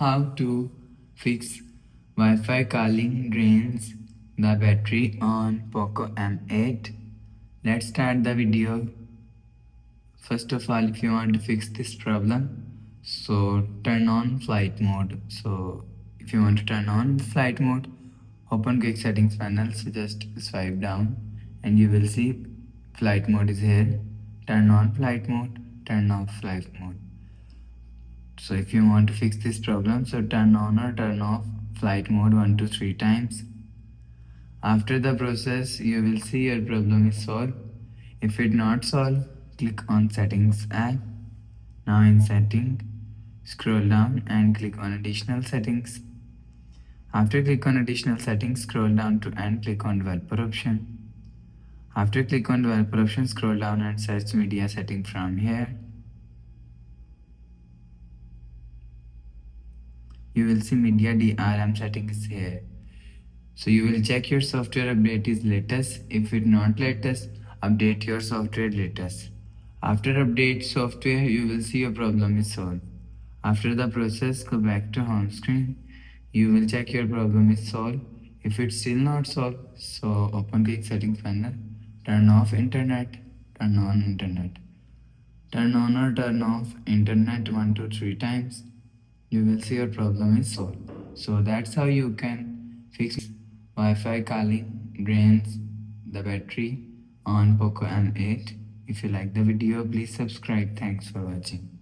how to fix Wi-Fi calling drains the battery on Poco M8. Let's start the video. First of all, if you want to fix this problem, so turn on flight mode. So if you want to turn on flight mode, open quick settings panel, so just swipe down and you will see flight mode is here. Turn on flight mode, turn off flight mode. So if you want to fix this problem, so turn on or turn off flight mode 1 to 3 times. After the process, you will see your problem is solved. If it not solved, click on settings app. Now in setting, scroll down and click on additional settings. After click on additional settings, scroll down to and click on developer option. After click on developer option, scroll down and search media setting from here. You will see media DRM settings here. So you will check your software update is latest. If it not latest, update your software latest. After update software, you will see your problem is solved. After the process, go back to home screen. You will check your problem is solved. If it's still not solved, so open quick settings panel, turn off internet, turn on internet. Turn on or turn off internet 1 to 3 times. You will see your problem is solved. So that's how you can fix Wi-Fi calling drains the battery on Poco M8. If you like the video, please subscribe. Thanks for watching.